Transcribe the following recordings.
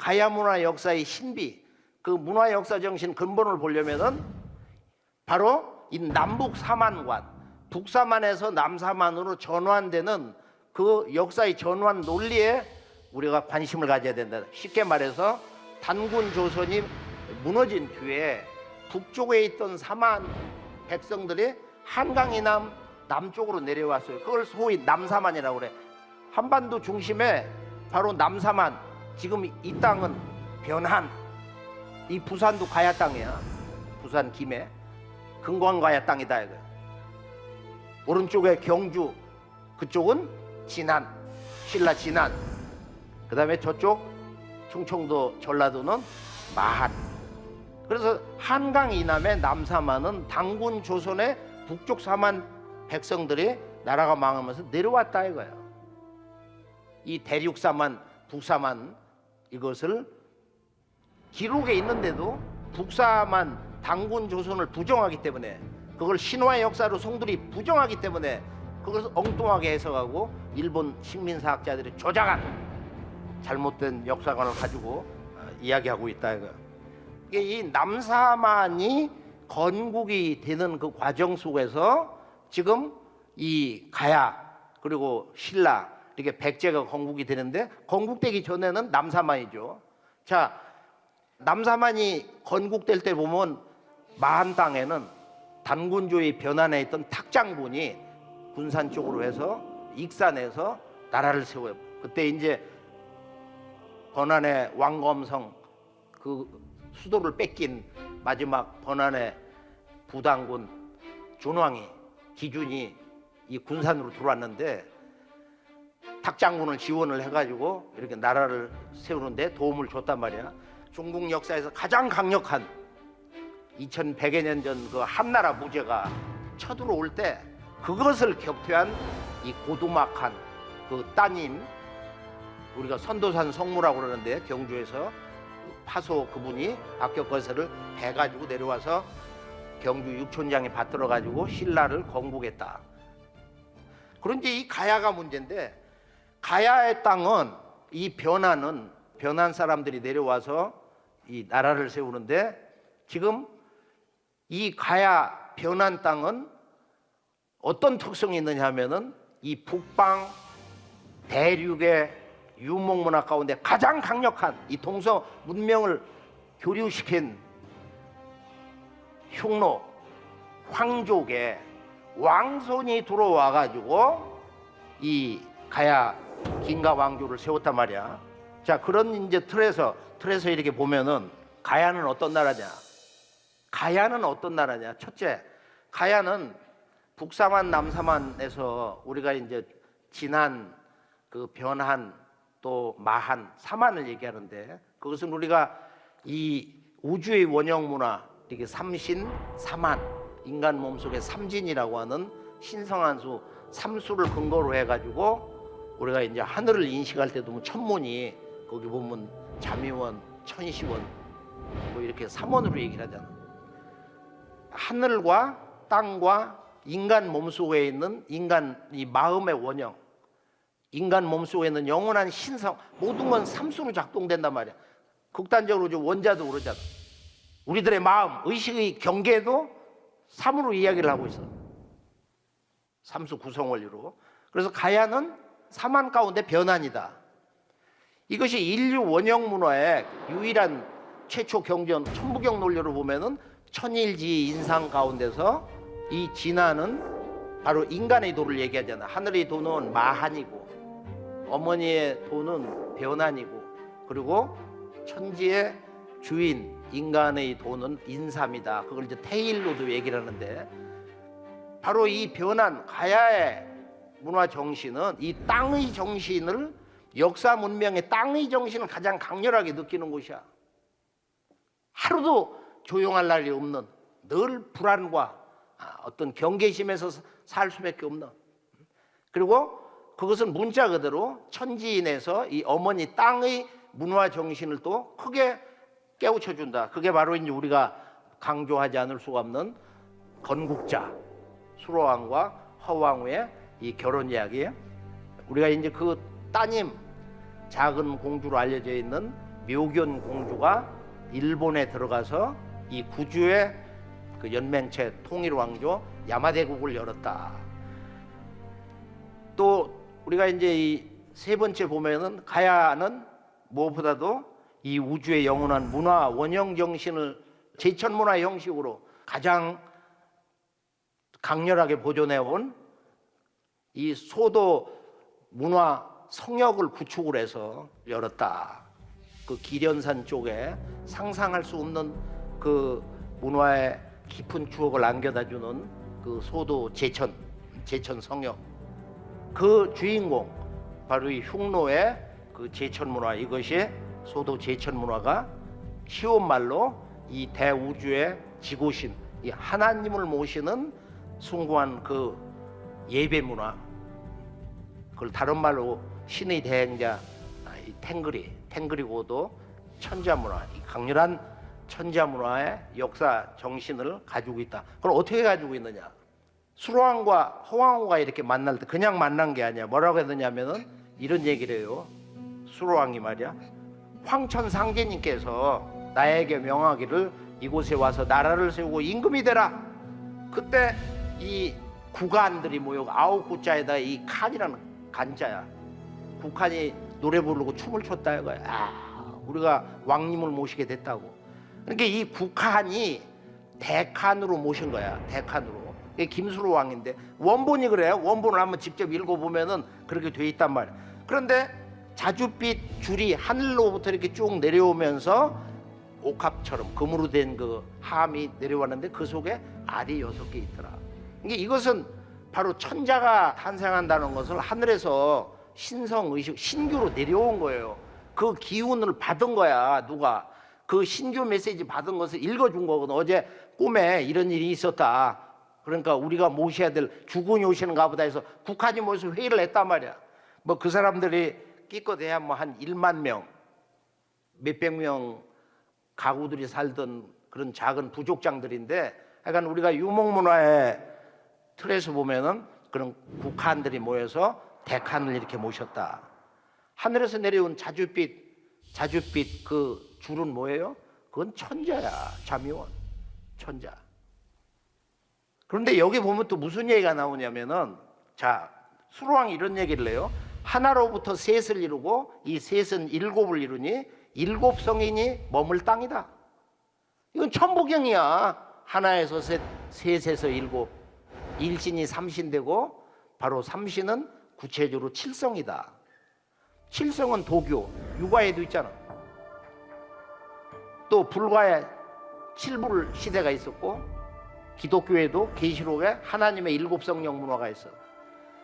가야 문화 역사의 신비, 그 문화 역사 정신 근본을 보려면은 바로 이 남북 사만관, 북사만에서 남사만으로 전환되는 그 역사의 전환 논리에 우리가 관심을 가져야 된다. 쉽게 말해서 단군 조선이 무너진 뒤에 북쪽에 있던 사만 백성들이 한강 이남 남쪽으로 내려왔어요. 그걸 소위 남사만이라고 그래. 한반도 중심에 바로 남사만, 지금 이 땅은 변한, 이 부산도 가야 땅이야. 부산 김해 금관 가야 땅이다 이거. 오른쪽에 경주, 그쪽은 진안, 신라 진안. 그 다음에 저쪽 충청도 전라도는 마한. 그래서 한강 이남의 남사만은 단군 조선의 북쪽 사만 백성들이 나라가 망하면서 내려왔다 이거예요. 이 대륙사만, 북사만 이것을 기록에 있는데도 북사만 단군 조선을 부정하기 때문에, 그걸 신화의 역사로 송들이 부정하기 때문에 그것을 엉뚱하게 해석하고 일본 식민사학자들이 조작한 잘못된 역사관을 가지고 이야기하고 있다 이거. 이게 이 남사만이 건국이 되는 그 과정 속에서 지금 이 가야 그리고 신라 이렇게 백제가 건국이 되는데, 건국되기 전에는 남사만이죠. 자, 남사만이 건국될 때 보면 마한 땅에는 단군조의 변환에 있던 탁장군이 군산 쪽으로 해서 익산에서 나라를 세워요. 그때 이제 번안의 왕검성 그 수도를 뺏긴 마지막 번안의 부당군 준왕이, 기준이 이 군산으로 들어왔는데 탁장군을 지원을 해가지고 이렇게 나라를 세우는데 도움을 줬단 말이야. 중국 역사에서 가장 강력한 2100여 년 전 그 한나라 무제가 쳐들어올 때 그것을 격퇴한 이 고두막한 그 따님, 우리가 선도산 성무라고 그러는데 경주에서 파소 그분이 박격거세를 해가지고 내려와서 경주 육촌장에 받들어가지고 신라를 건국했다. 그런데 이 가야가 문제인데, 가야의 땅은 이 변한 사람들이 내려와서 이 나라를 세우는데, 지금 이 가야 변한 땅은 어떤 특성이 있느냐 하면은 이 북방 대륙의 유목문화 가운데 가장 강력한 이 동서 문명을 교류시킨 흉노 황족의 왕손이 들어와 가지고 이 가야 긴가 왕조를 세웠단 말이야. 자, 그런 이제 틀에서 이렇게 보면은 가야는 어떤 나라냐? 가야는 어떤 나라냐? 첫째, 가야는 북사만 남사만에서 우리가 이제 진한 그 변한 또 마한 사만을 얘기하는데, 그것은 우리가 이 우주의 원형 문화, 이게 삼신 사만, 인간 몸속의 삼진이라고 하는 신성한수 삼수를 근거로 해가지고 우리가 이제 하늘을 인식할 때도 뭐 천문이 거기 보면 자미원, 천시원 뭐 이렇게 삼원으로 얘기를 하잖아. 하늘과 땅과 인간 몸속에 있는 인간 이 마음의 원형, 인간 몸속에 있는 영원한 신성, 모든 건 삼수로 작동된단 말이야. 극단적으로 좀 원자도 그러잖아. 우리들의 마음, 의식의 경계도 삼으로 이야기를 하고 있어. 삼수 구성 원리로. 그래서 가야는 사만 가운데 변환이다. 이것이 인류 원형 문화의 유일한 최초 경전, 천부경 논리로 보면은 천일지 인상 가운데서 이 진화는 바로 인간의 도를 얘기하잖아. 하늘의 도는 마한이고 어머니의 도는 변환이고, 그리고 천지의 주인 인간의 도는 인삼이다. 그걸 이제 태일로도 얘기를 하는데, 바로 이 변한 가야의 문화 정신은 이 땅의 정신을, 역사 문명의 땅의 정신을 가장 강렬하게 느끼는 곳이야. 하루도 조용할 날이 없는, 늘 불안과 어떤 경계심에서 살 수밖에 없는, 그리고 그것은 문자 그대로 천지인에서 이 어머니 땅의 문화 정신을 또 크게 깨우쳐준다. 그게 바로 이제 우리가 강조하지 않을 수가 없는 건국자 수로왕과 허왕후의 이 결혼 이야기예요. 우리가 이제 그 따님, 작은 공주로 알려져 있는 묘견 공주가 일본에 들어가서 이 구주의 그 연맹체 통일 왕조 야마대국을 열었다. 또 우리가 이제 이 세 번째 보면은 가야는 무엇보다도 이 우주의 영원한 문화 원형 정신을 제천 문화 형식으로 가장 강렬하게 보존해 온 이 소도 문화 성역을 구축을 해서 열었다. 그 기련산 쪽에 상상할 수 없는 그 문화의 깊은 추억을 안겨다 주는 그 소도 제천 성역, 그 주인공 바로 이 흉노의 그 제천 문화, 이것이 소도 제천 문화가 쉬운 말로 이 대우주의 지고신, 이 하나님을 모시는 숭고한 그 예배 문화, 그걸 다른 말로 신의 대행자 이 탱그리고도 천자 문화, 이 강렬한 천자 문화의 역사 정신을 가지고 있다. 그걸 어떻게 가지고 있느냐? 수로왕과 허왕후가 이렇게 만날 때 그냥 만난 게 아니야. 뭐라고 했느냐면은 이런 얘기를 해요. 수로왕이 말이야, 황천상제님께서 나에게 명하기를 이곳에 와서 나라를 세우고 임금이 되라. 그때 이 구간들이 모여 아홉 구자에다 이 칸이라는 간자야. 국한이 노래 부르고 춤을 췄다 이거야. 우리가 왕님을 모시게 됐다고. 그러니까 이 국한이 대칸으로 모신 거야. 대칸으로. 이게 김수로 왕인데 원본이 그래요. 원본을 한번 직접 읽어보면은 그렇게 돼 있단 말이야. 그런데 자줏빛 줄이 하늘로부터 이렇게 쭉 내려오면서 옥합처럼 금으로 된 그 함이 내려왔는데 그 속에 알이 6개 있더라. 그러니까 이것은 바로 천자가 탄생한다는 것을 하늘에서 신성의식, 신규로 내려온 거예요. 그 기운을 받은 거야. 누가 그 신규 메시지 받은 것을 읽어준 거거든. 어제 꿈에 이런 일이 있었다. 그러니까 우리가 모셔야 될 주군이 오시는가 보다 해서 국한이 모여서 회의를 했단 말이야. 뭐 그 사람들이 끼껏해야 뭐 한 1만 명, 몇백 명 가구들이 살던 그런 작은 부족장들인데, 하여간 우리가 유목문화의 틀에서 보면은 그런 국한들이 모여서 대칸을 이렇게 모셨다. 하늘에서 내려온 자줏빛 그 줄은 뭐예요? 그건 천자야. 자미원 천자. 그런데 여기 보면 또 무슨 얘기가 나오냐면은, 자, 수로왕이 이런 얘기를 해요. 하나로부터 셋을 이루고 이 셋은 일곱을 이루니 일곱 성인이 머물 땅이다. 이건 천부경이야. 하나에서 셋, 셋에서 일곱, 일신이 삼신되고 바로 삼신은 구체적으로 칠성이다. 칠성은 도교, 유가에도 있잖아. 또 불과의 칠불 시대가 있었고, 기독교에도 계시록에 하나님의 일곱 성령 문화가 있어.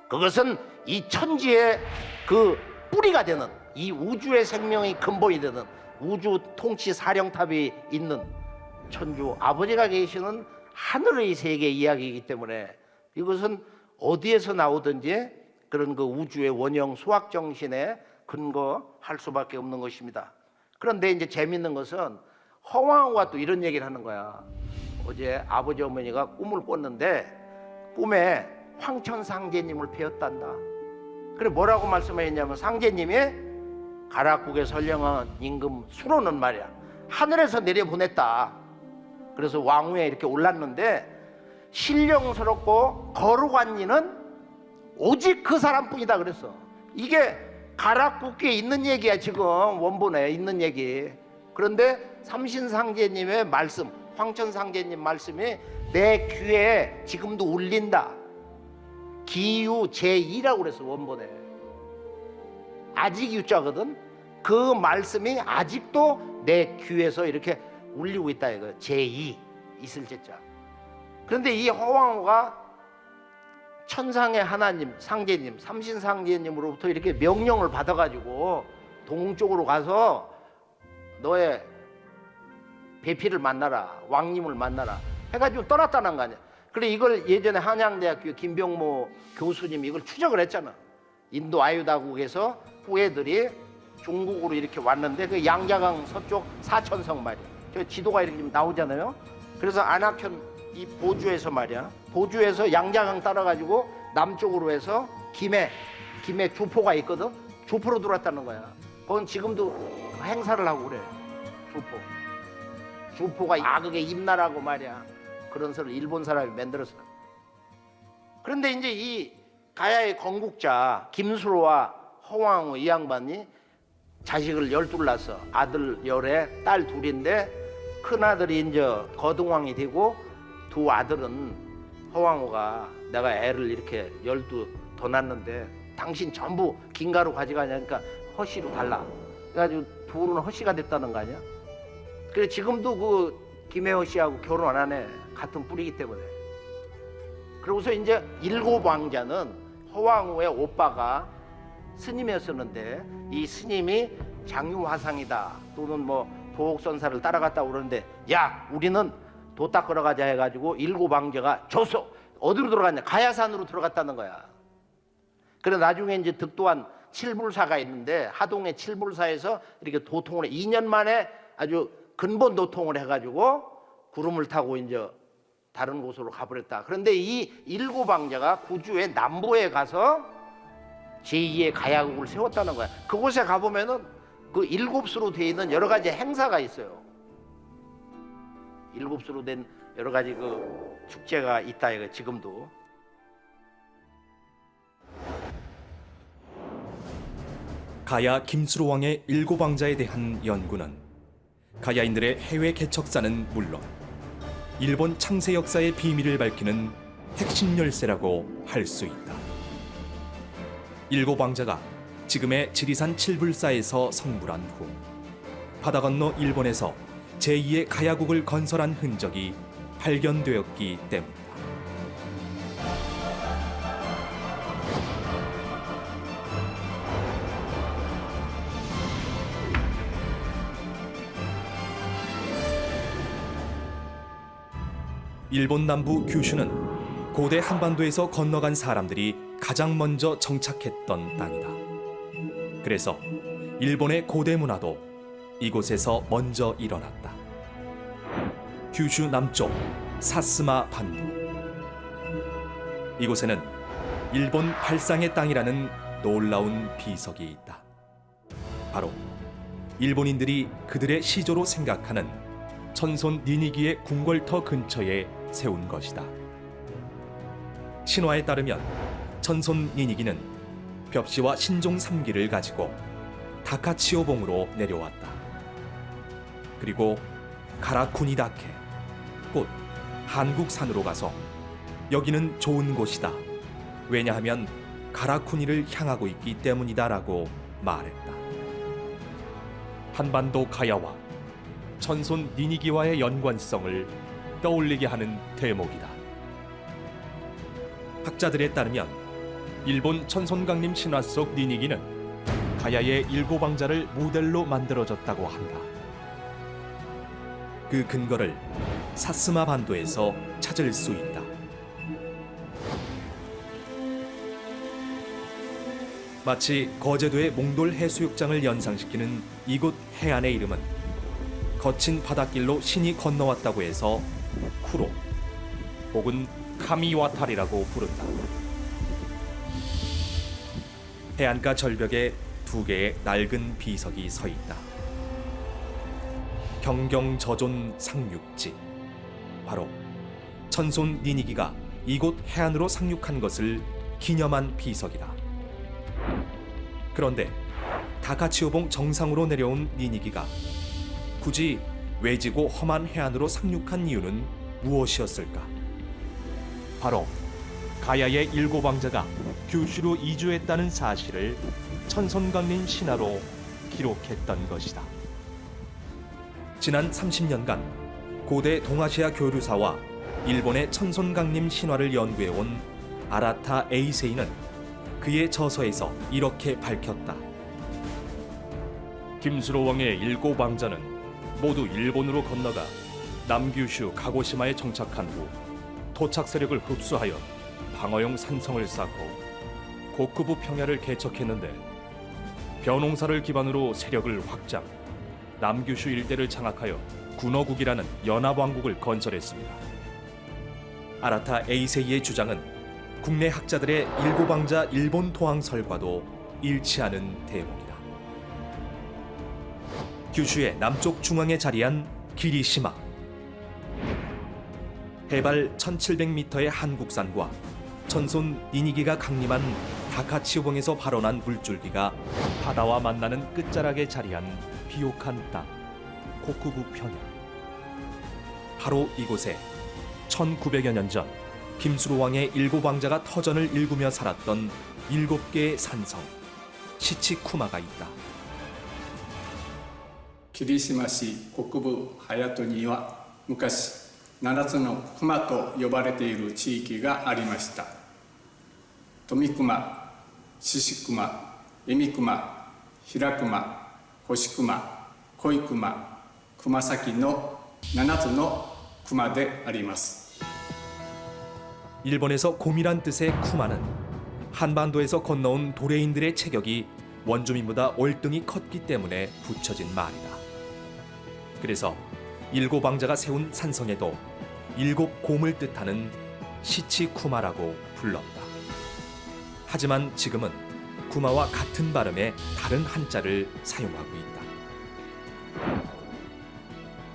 그것은 이 천지의 그 뿌리가 되는, 이 우주의 생명의 근본이 되는 우주 통치 사령탑이 있는 천주 아버지가 계시는 하늘의 세계 이야기이기 때문에 이것은 어디에서 나오든지 그런 그 우주의 원형 수학 정신에 근거할 수밖에 없는 것입니다. 그런데 이제 재밌는 것은 허왕후가 또 이런 얘기를 하는 거야. 어제 아버지 어머니가 꿈을 꿨는데 꿈에 황천상제님을 뵈었단다. 그래 뭐라고 말씀하셨냐면, 상제님이 가락국에 선령한 임금 수로는 말이야 하늘에서 내려보냈다. 그래서 왕위에 이렇게 올랐는데 신령스럽고 거룩한 이는 오직 그 사람뿐이다 그랬어. 이게 가락국에 있는 얘기야. 지금 원본에 있는 얘기. 그런데 삼신상제님의 말씀, 황천상제님 말씀이 내 귀에 지금도 울린다. 기유 제2라고 그랬어. 원본에 아직 유자거든. 그 말씀이 아직도 내 귀에서 이렇게 울리고 있다 이거. 제2 있을 제자. 그런데 이 허왕후가 천상의 하나님 상제님, 삼신상제님으로부터 이렇게 명령을 받아가지고 동쪽으로 가서 너의 배필을 만나라, 왕님을 만나라 해가지고 떠났다는 거 아니야. 그래 이걸 예전에 한양대학교 김병모 교수님이 이걸 추적을 했잖아. 인도 아유다국에서 후예들이 중국으로 이렇게 왔는데 그 양자강 서쪽 사천성 말이야. 저 지도가 이렇게 나오잖아요. 그래서 안악현 이 보주에서 말이야, 보주에서 양자강 따라가지고 남쪽으로 해서 김해 주포가 있거든. 주포로 들어왔다는 거야. 그건 지금도 행사를 하고 그래. 주포. 주포가 악역의 임나라고 말이야. 그런 소리를 일본 사람이 만들었어. 그런데 이제 이 가야의 건국자 김수로와 허왕후 이 양반이 자식을 12을 낳았어. 아들 10에 딸 2인데 큰아들이 이제 거등왕이 되고 두 아들은 허왕후가 내가 애를 이렇게 12 더 낳았는데 당신 전부 긴가로 가져가냐니까 허씨로 달라. 그래가지고 둘은 허씨가 됐다는 거 아니야? 그래 지금도 그 김혜호 씨하고 결혼 안 하네. 같은 뿌리기 때문에. 그러고서 이제 7왕자는 허왕후의 오빠가 스님이었었는데 이 스님이 장유화상이다 또는 뭐 도옥선사를 따라갔다고 그러는데 야 우리는 도 닦으러 가자 해가지고 7왕자가 줬어. 어디로 들어갔냐? 가야산으로 들어갔다는 거야. 그래 나중에 이제 득도한 칠불사가 있는데 하동의 칠불사에서 이렇게 도통을 2년 만에 아주 근본 도통을 해가지고 구름을 타고 이제 다른 곳으로 가버렸다. 그런데 이 7왕자가 구주의 남부에 가서 제2의 가야국을 세웠다는 거야. 그곳에 가보면은 그 7수로 되어 있는 여러 가지 행사가 있어요. 7수로 된 여러 가지 그 축제가 있다 이거 지금도. 가야 김수로 왕의 7왕자에 대한 연구는 가야인들의 해외 개척사는 물론 일본 창세 역사의 비밀을 밝히는 핵심 열쇠라고 할 수 있다. 7왕자가 지금의 지리산 칠불사에서 성불한 후 바다 건너 일본에서 제2의 가야국을 건설한 흔적이 발견되었기 때문이다. 일본 남부 규슈는 고대 한반도에서 건너간 사람들이 가장 먼저 정착했던 땅이다. 그래서 일본의 고대 문화도 이곳에서 먼저 일어났다. 규슈 남쪽 사스마 반도. 이곳에는 일본 발상의 땅이라는 놀라운 비석이 있다. 바로 일본인들이 그들의 시조로 생각하는 천손 니니기의 궁궐터 근처에 세운 것이다. 신화에 따르면 천손 니니기는 벽시와 신종 3기를 가지고 다카치오봉으로 내려왔다. 그리고 가라쿠니다케, 곧 한국산으로 가서 여기는 좋은 곳이다. 왜냐하면 가라쿠니를 향하고 있기 때문이다라고 말했다. 한반도 가야와 천손 니니기와의 연관성을 떠올리게 하는 대목이다. 학자들에 따르면 일본 천손강림 신화 속 니니기는 가야의 7왕자를 모델로 만들어졌다고 한다. 그 근거를 사스마 반도에서 찾을 수 있다. 마치 거제도의 몽돌 해수욕장을 연상시키는 이곳 해안의 이름은 거친 바닷길로 신이 건너왔다고 해서 쿠로 혹은 카미와타리라고 부른다. 해안가 절벽에 2개의 낡은 비석이 서 있다. 경경저존 상륙지. 바로 천손 니니기가 이곳 해안으로 상륙한 것을 기념한 비석이다. 그런데 다카치오봉 정상으로 내려온 니니기가 굳이 외지고 험한 해안으로 상륙한 이유는 무엇이었을까? 바로 가야의 7왕자가 규슈로 이주했다는 사실을 천손강림 신화로 기록했던 것이다. 지난 30년간 고대 동아시아 교류사와 일본의 천손강림 신화를 연구해온 아라타 에이세이는 그의 저서에서 이렇게 밝혔다. 김수로 왕의 7왕자는 모두 일본으로 건너가 남규슈 가고시마에 정착한 후 토착 세력을 흡수하여 방어용 산성을 쌓고 고쿠부 평야를 개척했는데 벼농사를 기반으로 세력을 확장, 남규슈 일대를 장악하여 군어국이라는 연합왕국을 건설했습니다. 아라타 에이세이의 주장은 국내 학자들의 7왕자 일본 토항설과도 일치하는 대목이다. 규슈의 남쪽 중앙에 자리한 기리시마. 해발 1700m의 한국산과 전손 니니기가 강림한 다카치오봉에서 발원한 물줄기가 바다와 만나는 끝자락에 자리한 비옥한 땅, 고쿠부 평야. 바로 이곳에 1900여 년 전 김수로 왕의 7왕자가 터전을 일구며 살았던 7개의 산성, 시치쿠마가 있다. 霧島市国部隼人には昔7つの熊と呼ばれている地域がありました。富熊、獅子熊、恵美熊、平熊、星熊、恋熊、熊崎の7つの熊であります。 일본에서 곰이란 뜻의 쿠마는 한반도에서 건너온 도레인들의 체격이 원주민보다 월등히 컸기 때문에 붙여진 말이다. 그래서 7왕자가 세운 산성에도 7곰을 뜻하는 시치쿠마라고 불렀다. 하지만 지금은 구마와 같은 발음의 다른 한자를 사용하고 있다.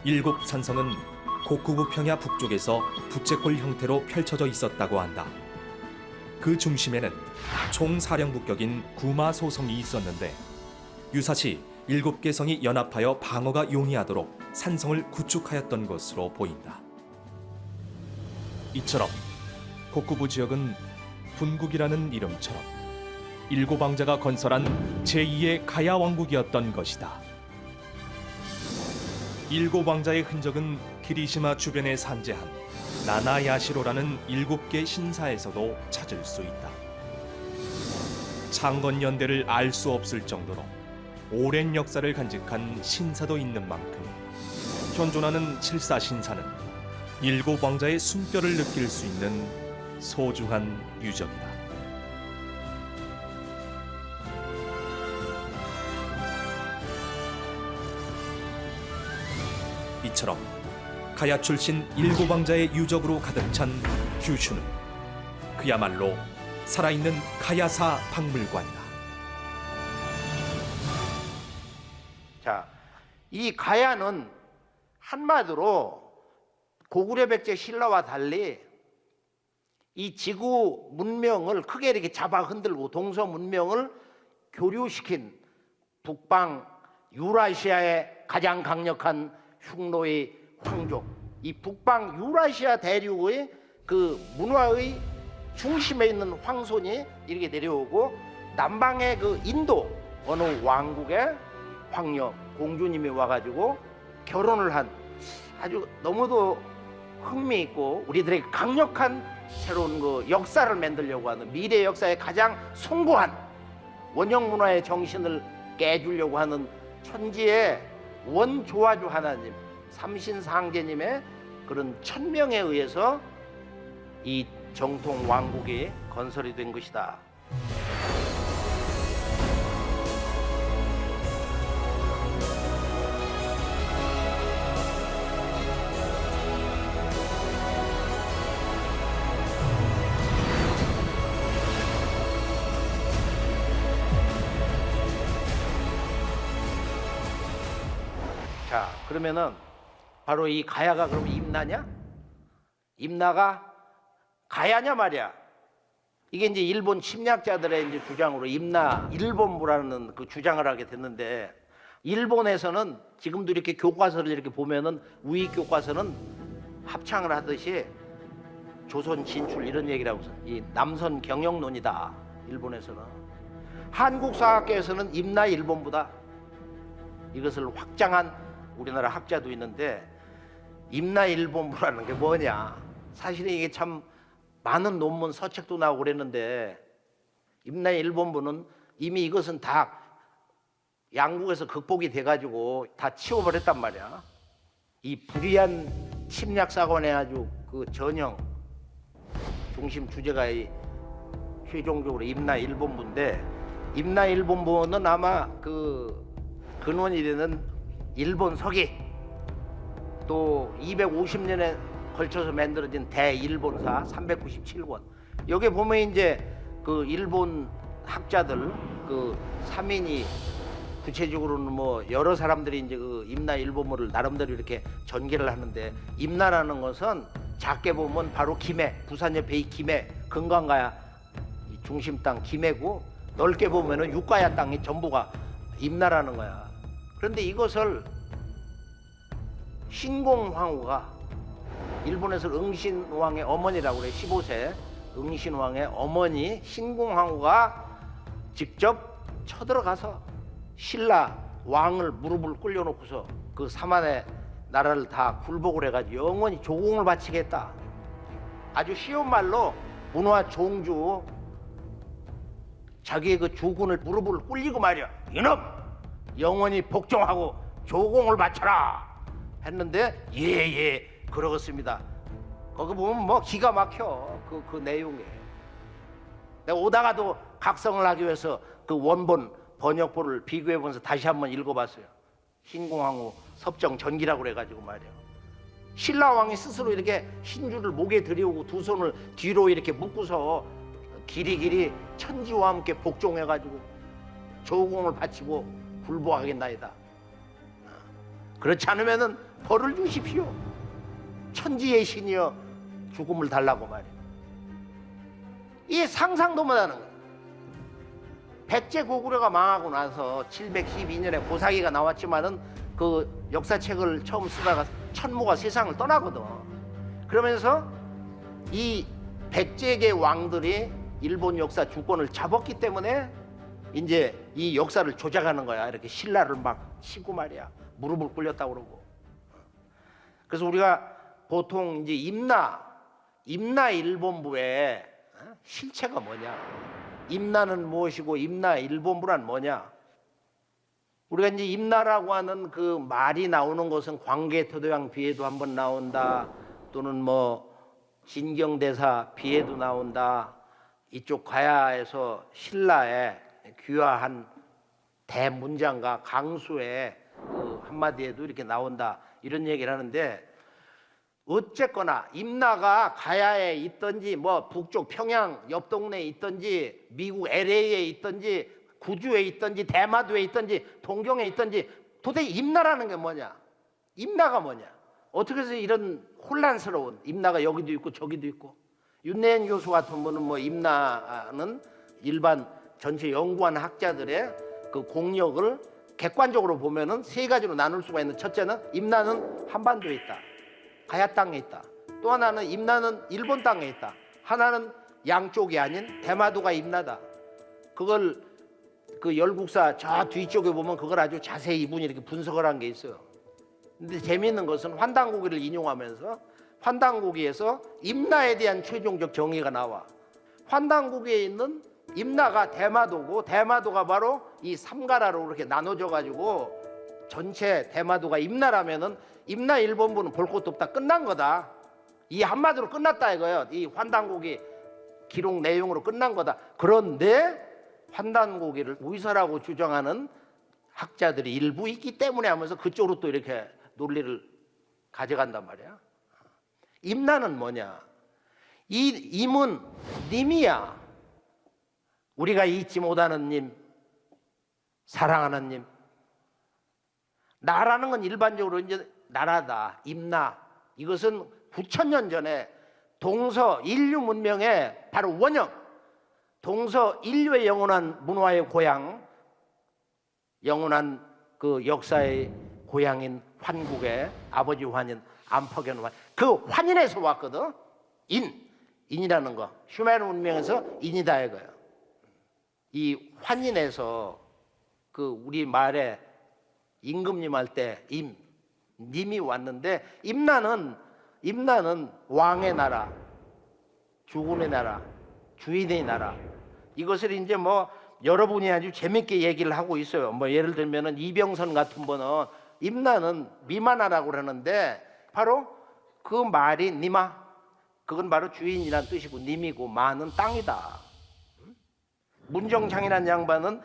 7 산성은 고쿠부 평야 북쪽에서 부채꼴 형태로 펼쳐져 있었다고 한다. 그 중심에는 총사령부격인 구마 소성이 있었는데 유사시 7개 성이 연합하여 방어가 용이하도록 산성을 구축하였던 것으로 보인다. 이처럼 고쿠부 지역은 분국이라는 이름처럼 7왕자가 건설한 제2의 가야 왕국이었던 것이다. 7왕자의 흔적은 기리시마 주변에 산재한 나나야시로라는 7개 신사에서도 찾을 수 있다. 창건연대를 알 수 없을 정도로 오랜 역사를 간직한 신사도 있는 만큼 현존하는 칠사신사는 7왕자의 숨결을 느낄 수 있는 소중한 유적이다. 이처럼 가야 출신 7왕자의 유적으로 가득 찬 규슈는 그야말로 살아있는 가야사 박물관이다. 자, 이 가야는 한마디로 고구려 백제 신라와 달리 이 지구 문명을 크게 이렇게 잡아 흔들고 동서 문명을 교류시킨 북방 유라시아의 가장 강력한 흉노의 황족, 이 북방 유라시아 대륙의 그 문화의 중심에 있는 황손이 이렇게 내려오고 남방의 그 인도 어느 왕국의 황녀 공주님이 와가지고 결혼을 한 아주 너무도 흥미있고 우리들에게 강력한 새로운 그 역사를 만들려고 하는 미래 역사의 가장 숭고한 원형 문화의 정신을 깨주려고 하는 천지의 원조화주 하나님 삼신상제님의 그런 천명에 의해서 이 정통 왕국이 건설이 된 것이다. 자, 그러면은 바로 이 가야가 그럼 임나냐? 임나가 가야냐 말이야. 이게 이제 일본 침략자들의 이제 주장으로 임나 일본부라는 그 주장을 하게 됐는데 일본에서는 지금도 이렇게 교과서를 이렇게 보면은 우익 교과서는 합창을 하듯이 조선 진출 이런 얘기를 하고서 이 남선 경영론이다. 일본에서는 한국사학계에서는 임나 일본부다. 이것을 확장한 우리나라 학자도 있는데 임나 일본부라는 게 뭐냐? 사실은 이게 참 많은 논문 서책도 나오고 그랬는데 임나 일본부는 이미 이것은 다 양국에서 극복이 돼가지고 다 치워버렸단 말이야. 이 불의한 침략 사건의 아주 그 전형 중심 주제가 이 최종적으로 임나 일본부인데 임나 일본부는 아마 그 근원이 되는 일본 서기 또 250년에 걸쳐서 만들어진 대일본사 397권 여기 보면 이제 그 일본 학자들 그 3인이 구체적으로는 뭐 여러 사람들이 이제 그 임나 일본물을 나름대로 이렇게 전개를 하는데, 임나라는 것은 작게 보면 바로 김해, 부산 옆에 이 김해, 금강가야 이 중심 땅 김해고, 넓게 보면은 육가야 땅이 전부가 임나라는 거야. 그런데 이것을 신공황후가, 일본에서 응신왕의 어머니라고 그래, 15세 응신왕의 어머니 신공황후가 직접 쳐들어가서 신라 왕을 무릎을 꿇려놓고서 그 사만의 나라를 다 굴복을 해가지고 영원히 조공을 바치겠다. 아주 쉬운 말로 문화 종주 자기의 그 주군을 무릎을 꿇리고 말이야, 이놈 영원히 복종하고 조공을 바쳐라 했는데, 예예 그러겠습니다. 거기 보면 뭐 기가 막혀 그 내용에. 내가 오다가도 각성을 하기 위해서 그 원본 번역본을 비교해보면서 다시 한번 읽어봤어요. 신공황후 섭정 전기라고 그래가지고 말이야, 신라왕이 스스로 이렇게 신주를 목에 들이오고 두 손을 뒤로 이렇게 묶고서 길이길이 천지와 함께 복종해가지고 조공을 바치고 굴복하겠나이다. 그렇지 않으면은 벌을 주십시오. 천지의 신이여 죽음을 달라고 말이야. 이게 상상도 못하는 거야. 백제 고구려가 망하고 나서 712년에 고사기가 나왔지만은 그 역사책을 처음 쓰다가 천무가 세상을 떠나거든. 그러면서 이 백제계 왕들이 일본 역사 주권을 잡았기 때문에 이제 이 역사를 조작하는 거야. 이렇게 신라를 막 치고 말이야, 무릎을 꿇렸다고 그러고. 그래서 우리가 보통 이제 임나 일본부의 실체가 뭐냐, 임나는 무엇이고 임나 일본부란 뭐냐. 우리가 이제 임나라고 하는 그 말이 나오는 것은 광개토대왕 비에도 한번 나온다, 또는 뭐 진경대사 비에도 나온다, 이쪽 가야에서 신라의 귀화한 대문장가 강수의 그 한마디에도 이렇게 나온다, 이런 얘기를 하는데, 어쨌거나 임나가 가야에 있든지 뭐 북쪽 평양 옆 동네에 있든지 미국 LA에 있든지 구주에 있든지 대마도에 있든지 동경에 있든지 도대체 임나라는 게 뭐냐, 임나가 뭐냐, 어떻게 해서 이런 혼란스러운, 임나가 여기도 있고 저기도 있고. 윤내현 교수 같은 분은 뭐 임나는 일반 전체 연구하는 학자들의 그 공력을 객관적으로 보면은 세 가지로 나눌 수가 있는, 첫째는 임나는 한반도에 있다, 가야 땅에 있다. 또 하나는 임나는 일본 땅에 있다. 하나는 양쪽이 아닌 대마도가 임나다. 그걸 그 열국사 저 뒤쪽에 보면 그걸 아주 자세히 이분이 이렇게 분석을 한 게 있어요. 근데 재미있는 것은 환단고기를 인용하면서 환단고기에서 임나에 대한 최종적 정의가 나와. 환단고기에 있는 임나가 대마도고, 대마도가 바로 이 삼가라로 이렇게 나눠져 가지고 전체 대마도가 임나라면은 임나 일본부는 볼 것도 없다, 끝난 거다. 이 한마디로 끝났다 이거예요. 이 환단고기 기록 내용으로 끝난 거다. 그런데 환단고기를 우이서라고 주장하는 학자들이 일부 있기 때문에 하면서 그쪽으로 또 이렇게 논리를 가져간단 말이야. 임나는 뭐냐? 이 임은 님이야. 우리가 잊지 못하는 님, 사랑하는 님. 나라는 건 일반적으로 이제 나라다, 임나. 이것은 9,000년 전에 동서 인류 문명의 바로 원형, 동서 인류의 영원한 문화의 고향, 영원한 그 역사의 고향인 환국의 아버지 환인, 암석연 환, 그 환인에서 왔거든. 인이라는 거, 슈메르 문명에서 인이다 이거예요. 이 환인에서 그 우리 말에 임금님 할 때 님이 왔는데, 임나는 왕의 나라, 주군의 나라, 주인의 나라. 이것을 이제 뭐 여러분이 아주 재밌게 얘기를 하고 있어요. 뭐 예를 들면은 이병선 같은 분은 임나는 미마나라고 그러는데, 바로 그 말이 니마, 그건 바로 주인이란 뜻이고, 님이고, 마는 땅이다. 문정창이라는 양반은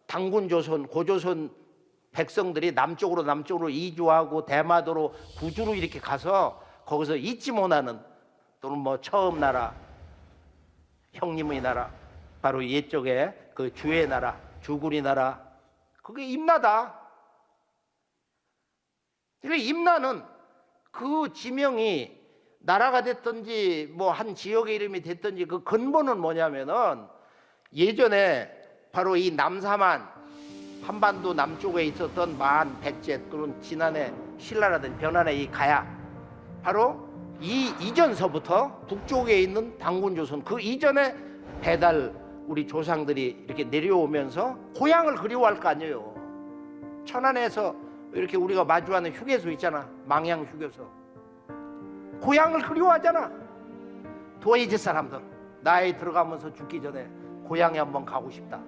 당군조선, 고조선 백성들이 남쪽으로 이주하고 대마도로 구주로 이렇게 가서 거기서 잊지 못하는, 또는 뭐 처음 나라, 형님의 나라, 바로 이쪽에 그 주의 나라, 주군의 나라, 그게 임나다. 그러니까 임나는 그 지명이 나라가 됐든지 뭐 한 지역의 이름이 됐든지 그 근본은 뭐냐면은 예전에 바로 이 남사만 한반도 남쪽에 있었던 만, 백제 또는 지난해 신라라든지 변환의 이 가야, 바로 이 이전서부터 북쪽에 있는 당군조선, 그 이전에 배달 우리 조상들이 이렇게 내려오면서 고향을 그리워할 거 아니에요. 천안에서 이렇게 우리가 마주하는 휴게소 있잖아, 망양 휴게소. 고향을 그리워하잖아. 도해지 사람들 나이 들어가면서 죽기 전에 고향에 한번 가고 싶다.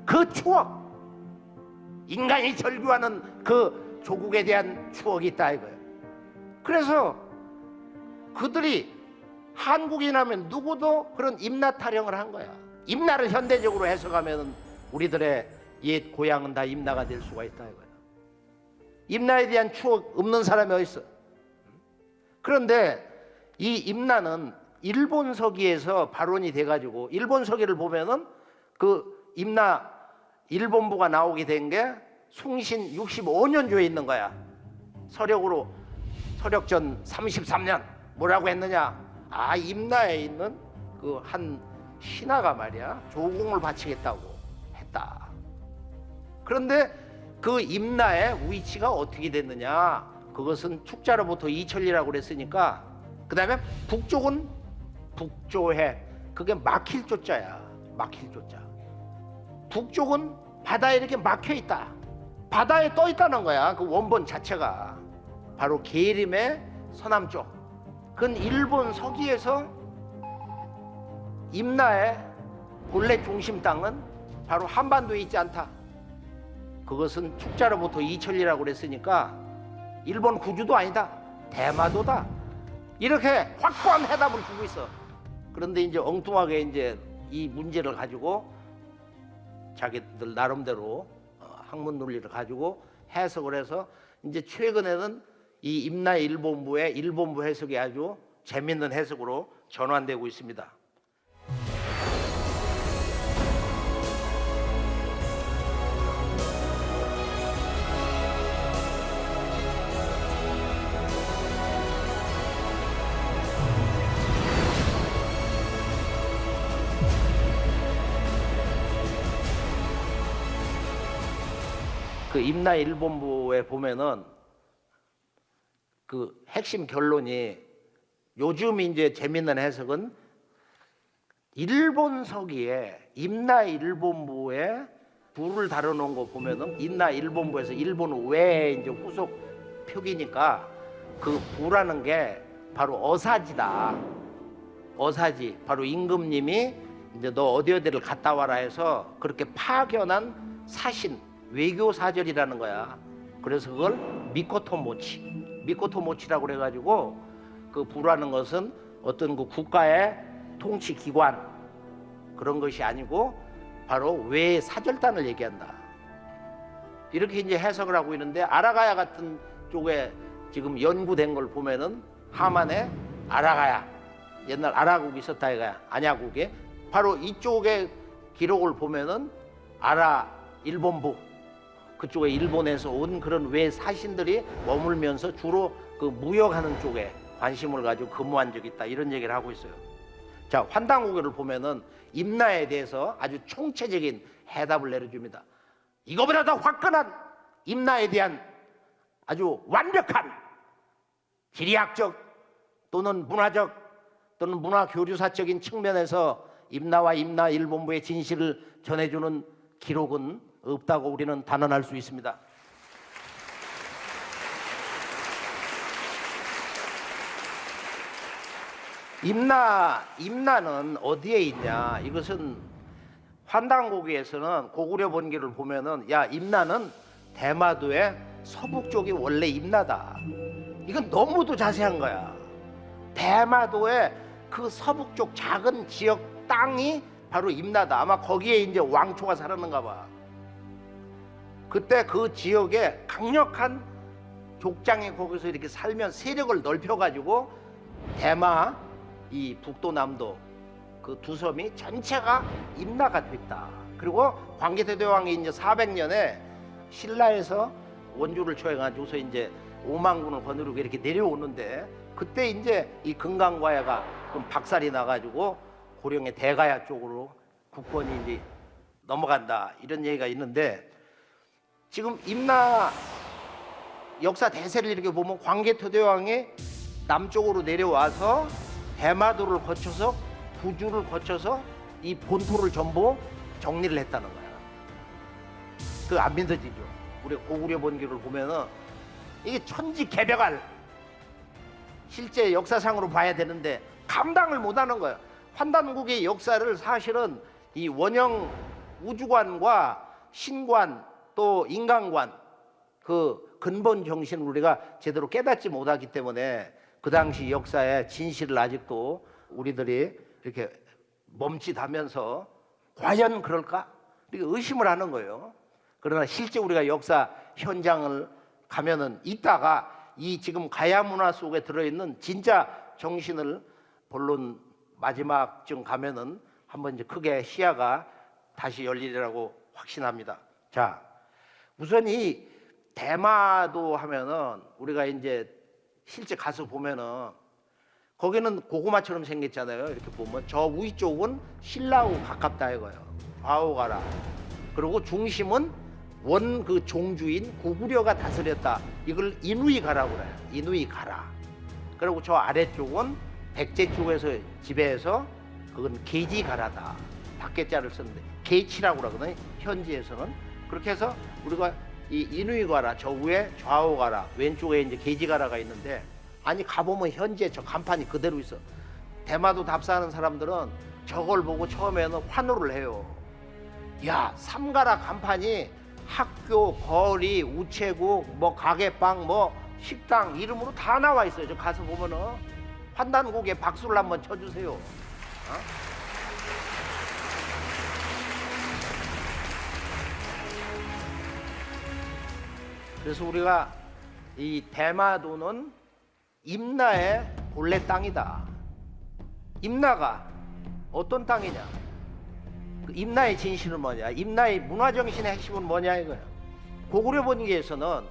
그 추억, 인간이 절규하는 그 조국에 대한 추억이 있다 이거예요. 그래서 그들이 한국인 하면 누구도 그런 임나 타령을 한 거야. 임나를 현대적으로 해석하면 우리들의 옛 고향은 다 임나가 될 수가 있다 이거야. 임나에 대한 추억 없는 사람이 어디 있어? 그런데 이 임나는 일본 서기에서 발원이 돼가지고, 일본 서기를 보면은 그 임나 일본부가 나오게 된 게 숭신 65년조에 있는 거야. 서력으로 서력전 33년 뭐라고 했느냐? 아, 임나에 있는 그 한 신하가 말이야 조공을 바치겠다고 했다. 그런데 그 임나의 위치가 어떻게 됐느냐? 그것은 축자로부터 이천리라고 그랬으니까, 그 다음에 북쪽은 북조해, 그게 막힐 조자야. 막힐 조자. 북쪽은 바다에 이렇게 막혀 있다, 바다에 떠 있다는 거야. 그 원본 자체가 바로 계림의 서남쪽. 그건 일본 서기에서 임나의 본래 중심 땅은 바로 한반도에 있지 않다. 그것은 축자로부터 이천리라고 그랬으니까 일본 구주도 아니다, 대마도다. 이렇게 확고한 해답을 주고 있어. 그런데 이제 엉뚱하게 이제 이 문제를 가지고 자기들 나름대로 학문 논리를 가지고 해석을 해서 이제 최근에는 이 임나 일본부의 일본부 해석이 아주 재밌는 해석으로 전환되고 있습니다. 그 임나 일본부에 보면은 그 핵심 결론이, 요즘 이제 재밌는 해석은 일본 서기에 임나 일본부에 부를 다뤄놓은 거 보면은 임나 일본부에서 일본 외에 이제 후속 표기니까 그 부라는 게 바로 어사지다. 어사지, 바로 임금님이 이제 너 어디를 갔다 와라 해서 그렇게 파견한 사신, 외교 사절이라는 거야. 그래서 그걸 미코토모치라고 그래가지고, 그 부라는 것은 어떤 그 국가의 통치 기관 그런 것이 아니고 바로 외 사절단을 얘기한다. 이렇게 이제 해석을 하고 있는데, 아라가야 같은 쪽에 지금 연구된 걸 보면은 하만의 아라가야, 옛날 아라국이 있었다 이거야. 안야국에 바로 이쪽에 기록을 보면은 아라 일본부, 그쪽에 일본에서 온 그런 외 사신들이 머물면서 주로 그 무역하는 쪽에 관심을 가지고 근무한 적이 있다, 이런 얘기를 하고 있어요. 자, 환단고개를 보면은 임나에 대해서 아주 총체적인 해답을 내려줍니다. 이거보다 더 화끈한 임나에 대한 아주 완벽한 지리학적 또는 문화적 또는 문화교류사적인 측면에서 임나와 임나 일본부의 진실을 전해주는 기록은 없다고 우리는 단언할 수 있습니다. 임나는 어디에 있냐? 이것은 환단고기에서는 고구려 본기를 보면은, 야, 임나는 대마도의 서북쪽이 원래 임나다. 이건 너무도 자세한 거야. 대마도의 그 서북쪽 작은 지역 땅이 바로 임나다. 아마 거기에 이제 왕초가 살았는가 봐. 그때 그 지역에 강력한 족장이 거기서 이렇게 살면 세력을 넓혀가지고 대마, 이 북도 남도 그 두 섬이 전체가 임나가 됐다. 그리고 광개토대왕이 이제 400년에 신라에서 원주를 초해가지고서 이제 오만군을 거느리고 이렇게 내려오는데, 그때 이제 이 금강과야가 좀 박살이 나가지고 고령의 대가야 쪽으로 국권이 이제 넘어간다, 이런 얘기가 있는데, 지금 임나 역사 대세를 이렇게 보면 광개토대왕이 남쪽으로 내려와서 대마도를 거쳐서 부주를 거쳐서 이 본토를 전부 정리를 했다는 거야. 그 안 믿어지죠. 우리 고구려 본기를 보면은 이게 천지개벽할, 실제 역사상으로 봐야 되는데 감당을 못하는 거예요. 환단국의 역사를 사실은 이 원형 우주관과 신관 또 인간관, 그 근본 정신을 우리가 제대로 깨닫지 못하기 때문에 그 당시 역사의 진실을 아직도 우리들이 이렇게 멈칫하면서 과연 그럴까? 이렇게 의심을 하는 거예요. 그러나 실제 우리가 역사 현장을 가면은 이따가 이 지금 가야 문화 속에 들어있는 진짜 정신을 본론 마지막쯤 가면은 한번 이제 크게 시야가 다시 열리리라고 확신합니다. 자, 우선 이 대마도 하면은 우리가 이제 실제 가서 보면은 거기는 고구마처럼 생겼잖아요. 이렇게 보면 저 위쪽은 신라하고 가깝다 이거예요. 좌우 가라. 그리고 중심은 원 그 종주인 고구려가 다스렸다. 이걸 이누이 가라고 그래요. 이누이 가라. 그리고 저 아래쪽은 백제 쪽에서 지배해서 그건 계지 가라다. 밖에자를 썼는데 계치라고 그러거든요. 현지에서는. 그렇게 해서 우리가 이 이누이 가라, 저 위에 좌우 가라, 왼쪽에 이제 계지 가라가 있는데, 아니 가보면 현지에 저 간판이 그대로 있어. 대마도 답사하는 사람들은 저걸 보고 처음에는 환호를 해요. 야, 삼가라 간판이 학교, 거리, 우체국, 뭐 가게방, 뭐 식당 이름으로 다 나와 있어요. 저 가서 보면은 환단국에 박수를 한번 쳐주세요. 그래서 우리가 이 대마도는 임나의 본래 땅이다. 임나가 어떤 땅이냐? 그 임나의 진실은 뭐냐? 임나의 문화정신의 핵심은 뭐냐 이거예요. 고구려 본기에서는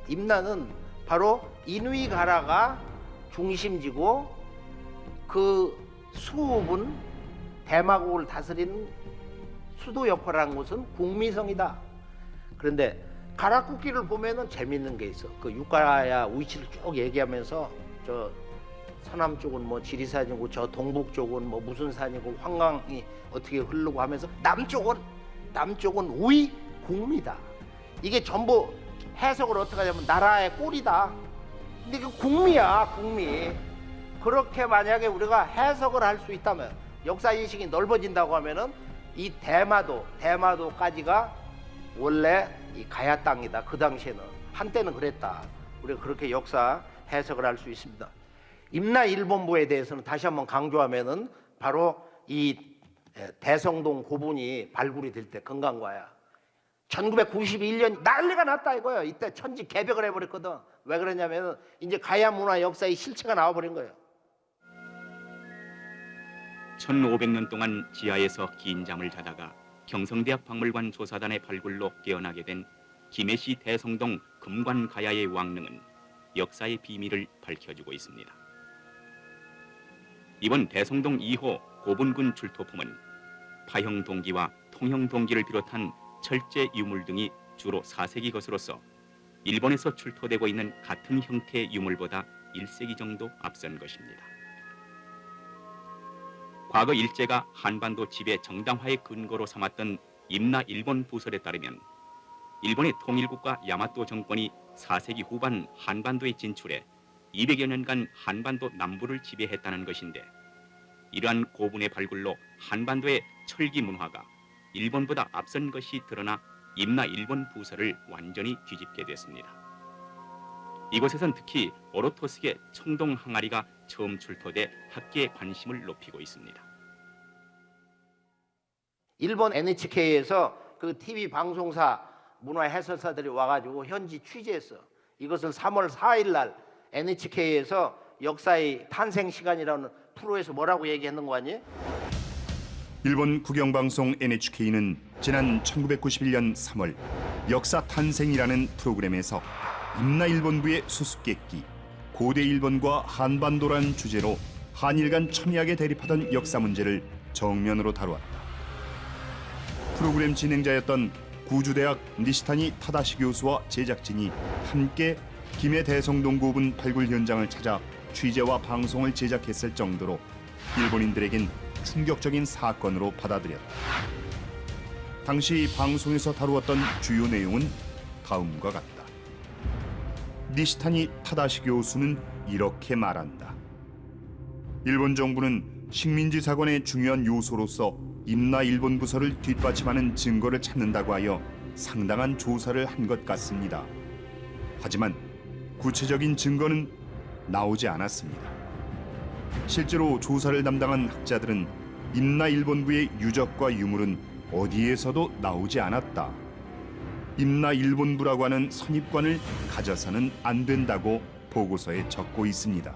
임나는 바로 이누이 가라가 중심지고 그 수읍은 대마국을 다스리는 수도 역할을 한 곳은 국미성이다. 그런데 가락국기를 보면은 재밌는 게 있어. 그 육가야 위치를 쭉 얘기하면서 저 서남 쪽은 뭐 지리산이고 저 동북 쪽은 뭐 무슨 산이고 황강이 어떻게 흐르고 하면서 남쪽은 우이 국미다. 이게 전부 해석을 어떻게 하냐면 나라의 꼴이다. 근데 그 국미야, 국미. 그렇게 만약에 우리가 해석을 할 수 있다면, 역사 인식이 넓어진다고 하면은 이 대마도까지가 원래 이 가야 땅이다. 그 당시에는 한때는 그랬다. 우리가 그렇게 역사 해석을 할 수 있습니다. 임나 일본부에 대해서는 다시 한번 강조하면은 바로 이 대성동 고분이 발굴이 될 때 금강과야 1991년 난리가 났다 이거예요. 이때 천지 개벽을 해버렸거든. 왜 그러냐면은 이제 가야 문화 역사의 실체가 나와버린 거예요. 1500년 동안 지하에서 긴 잠을 자다가 경성대학 박물관 조사단의 발굴로 깨어나게 된 김해시 대성동 금관가야의 왕릉은 역사의 비밀을 밝혀주고 있습니다. 이번 대성동 2호 고분군 출토품은 파형 동기와 통형 동기를 비롯한 철제 유물 등이 주로 4세기 것으로서 일본에서 출토되고 있는 같은 형태의 유물보다 1세기 정도 앞선 것입니다. 과거 일제가 한반도 지배 정당화의 근거로 삼았던 임나 일본 부설에 따르면 일본의 통일국가 야마토 정권이 4세기 후반 한반도에 진출해 200여 년간 한반도 남부를 지배했다는 것인데, 이러한 고분의 발굴로 한반도의 철기 문화가 일본보다 앞선 것이 드러나 임나 일본 부설을 완전히 뒤집게 됐습니다. 이곳에선 특히 오로토스계 청동 항아리가 처음 출토돼 학계의 관심을 높이고 있습니다. 일본 NHK에서 그 TV 방송사 문화 해설사들이 와가지고 현지 취재했어. 이것을 3월 4일 날 NHK에서 역사의 탄생 시간이라는 프로에서 뭐라고 얘기했는 거 아니? 일본 국영방송 NHK는 지난 1991년 3월 역사 탄생이라는 프로그램에서 임나일본부의 수수께끼, 고대 일본과 한반도라는 주제로 한일 간 첨예하게 대립하던 역사 문제를 정면으로 다루었다. 프로그램 진행자였던 구주대학 니시타니 타다시 교수와 제작진이 함께 김해 대성동 고분 발굴 현장을 찾아 취재와 방송을 제작했을 정도로 일본인들에겐 충격적인 사건으로 받아들였다. 당시 방송에서 다루었던 주요 내용은 다음과 같다. 니시타니 타다시 교수는 이렇게 말한다. 일본 정부는 식민지 사건의 중요한 요소로서 임나 일본 부서를 뒷받침하는 증거를 찾는다고 하여 상당한 조사를 한 것 같습니다. 하지만 구체적인 증거는 나오지 않았습니다. 실제로 조사를 담당한 학자들은 임나 일본부의 유적과 유물은 어디에서도 나오지 않았다. 임나 일본부라고 하는 선입관을 가져서는 안 된다고 보고서에 적고 있습니다.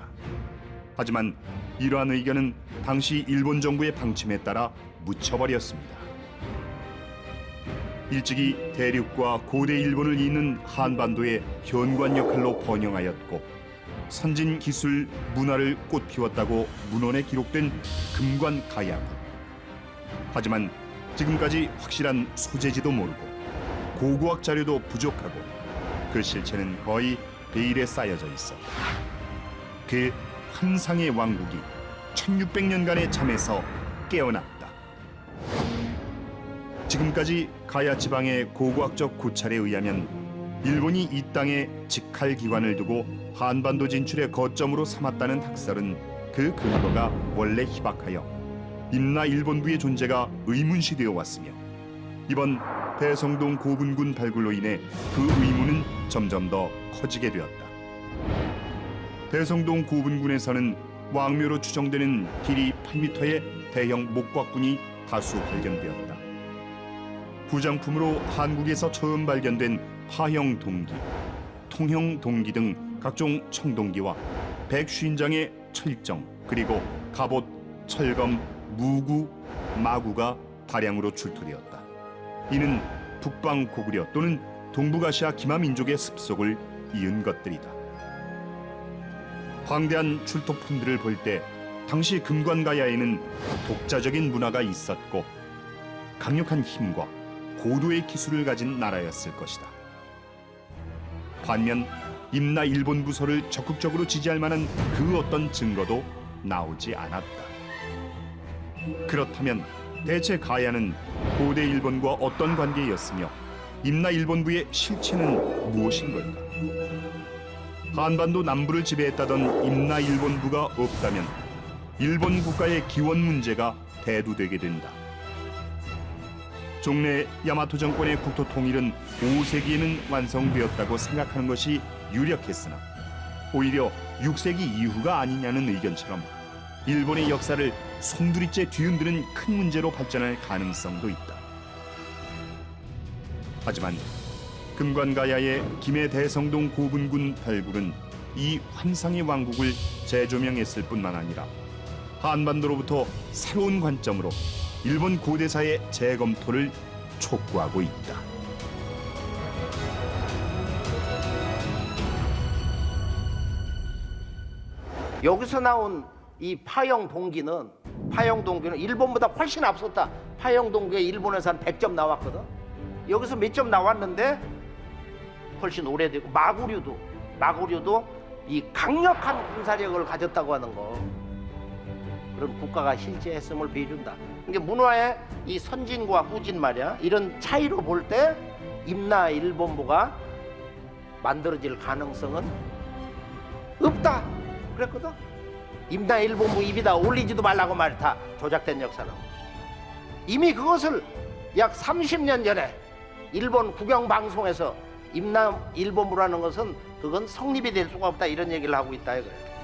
하지만 이러한 의견은 당시 일본 정부의 방침에 따라 묻혀버렸습니다. 일찍이 대륙과 고대 일본을 잇는 한반도의 현관 역할로 번영하였고 선진 기술 문화를 꽃피웠다고 문헌에 기록된 금관 가야국. 하지만 지금까지 확실한 소재지도 모르고 고고학 자료도 부족하고 그 실체는 거의 베일에 쌓여져 있었다. 그 환상의 왕국이 1600년간의 잠에서 깨어났다. 지금까지 가야 지방의 고고학적 고찰에 의하면 일본이 이 땅에 직할 기관을 두고 한반도 진출의 거점으로 삼았다는 학설은 그 근거가 원래 희박하여 임나 일본부의 존재가 의문시되어 왔으며 이번 대성동 고분군 발굴로 인해 그 의문은 점점 더 커지게 되었다. 대성동 고분군에서는 왕묘로 추정되는 길이 8m의 대형 목곽군이 다수 발견되었다. 부장품으로 한국에서 처음 발견된 파형 동기, 통형 동기 등 각종 청동기와 150장의 철정, 그리고 갑옷, 철검, 무구, 마구가 다량으로 출토되었다. 이는 북방 고구려 또는 동북아시아 기마 민족의 습속을 이은 것들이다. 방대한 출토품들을 볼 때 당시 금관가야에는 독자적인 문화가 있었고 강력한 힘과 고도의 기술을 가진 나라였을 것이다. 반면 임나 일본 부서를 적극적으로 지지할 만한 그 어떤 증거도 나오지 않았다. 그렇다면 대체 가야는 고대 일본과 어떤 관계였으며 임나 일본부의 실체는 무엇인 걸까? 한반도 남부를 지배했다던 임나 일본부가 없다면 일본 국가의 기원 문제가 대두되게 된다. 종래 야마토 정권의 국토 통일은 5세기에는 완성되었다고 생각하는 것이 유력했으나 오히려 6세기 이후가 아니냐는 의견처럼 일본의 역사를 송두리째 뒤흔드는 큰 문제로 발전할 가능성도 있다. 하지만 금관가야의 김해 대성동 고분군 발굴은 이 환상의 왕국을 재조명했을 뿐만 아니라 한반도로부터 새로운 관점으로 일본 고대사의 재검토를 촉구하고 있다. 여기서 나온 이 파형 동기는 일본보다 훨씬 앞섰다. 파형 동기가 일본에서 한 100점 나왔거든. 여기서 몇 점 나왔는데 훨씬 오래되고 마구류도 이 강력한 군사력을 가졌다고 하는 거. 그런 국가가 실제했음을 보여준다. 그러니까 문화의 이 선진과 후진 말이야. 이런 차이로 볼 때 임나 일본부가 만들어질 가능성은 없다. 그랬거든. 임나 일본부 입이다 올리지도 말라고 말다. 조작된 역사는. 이미 그것을 약 30년 전에 일본 국영방송에서 임나 일본부라는 것은 그건 성립이 될 수가 없다 이런 얘기를 하고 있다 이거예요.